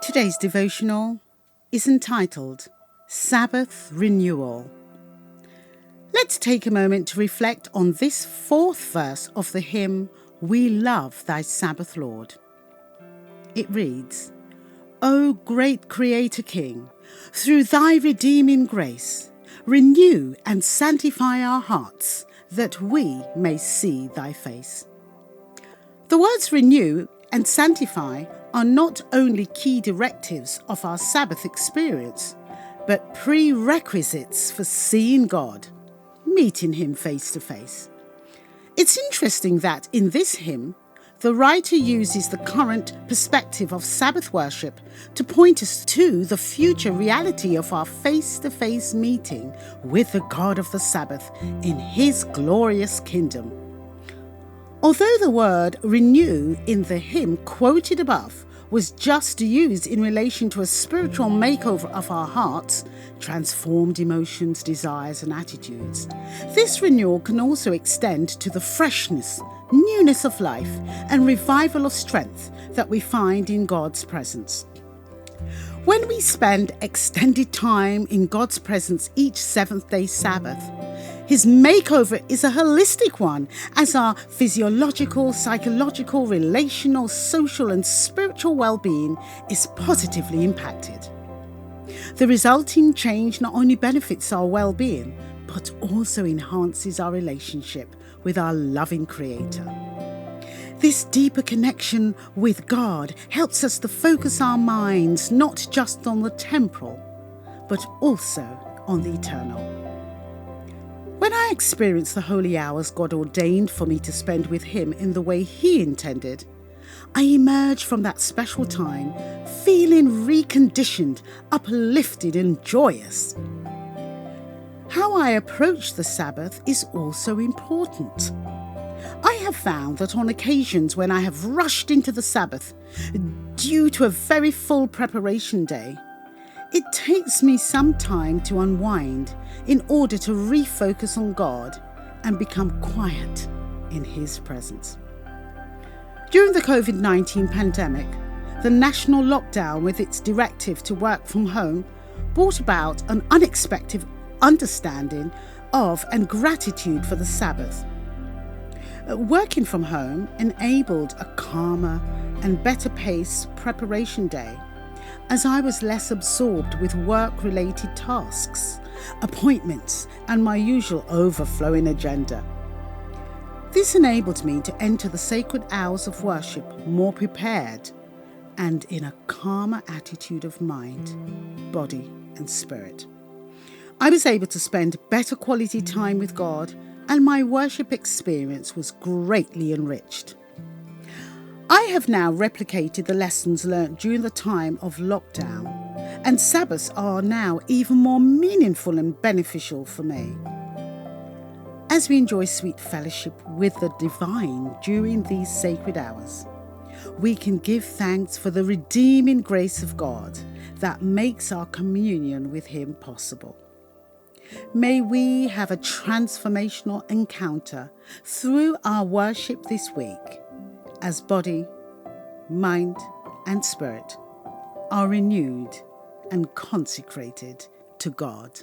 Today's devotional is entitled Sabbath Renewal. Let's take a moment to reflect on this fourth verse of the hymn, We Love Thy Sabbath, Lord. It reads, O great Creator King, through Thy redeeming grace, renew and sanctify our hearts, that we may see Thy face. The words renew and sanctify are not only key directives of our Sabbath experience, but prerequisites for seeing God, meeting Him face to face. It's interesting that in this hymn, the writer uses the current perspective of Sabbath worship to point us to the future reality of our face-to-face meeting with the God of the Sabbath in His glorious kingdom. Although the word renew in the hymn quoted above was just used in relation to a spiritual makeover of our hearts, transformed emotions, desires and attitudes, this renewal can also extend to the freshness, newness of life and revival of strength that we find in God's presence. When we spend extended time in God's presence each seventh-day Sabbath, His makeover is a holistic one, as our physiological, psychological, relational, social and spiritual well-being is positively impacted. The resulting change not only benefits our well-being, but also enhances our relationship with our loving Creator. This deeper connection with God helps us to focus our minds not just on the temporal, but also on the eternal. When I experience the holy hours God ordained for me to spend with Him in the way He intended, I emerge from that special time feeling reconditioned, uplifted and joyous. How I approach the Sabbath is also important. I have found that on occasions when I have rushed into the Sabbath due to a very full preparation day, it takes me some time to unwind in order to refocus on God and become quiet in His presence. During the COVID-19 pandemic, the national lockdown with its directive to work from home brought about an unexpected understanding of and gratitude for the Sabbath. Working from home enabled a calmer and better paced preparation day, as I was less absorbed with work-related tasks, appointments, and my usual overflowing agenda. This enabled me to enter the sacred hours of worship more prepared and in a calmer attitude of mind, body, and spirit. I was able to spend better quality time with God, and my worship experience was greatly enriched. I have now replicated the lessons learnt during the time of lockdown, and Sabbaths are now even more meaningful and beneficial for me. As we enjoy sweet fellowship with the divine during these sacred hours, we can give thanks for the redeeming grace of God that makes our communion with Him possible. May we have a transformational encounter through our worship this week, as body, mind and spirit are renewed and consecrated to God.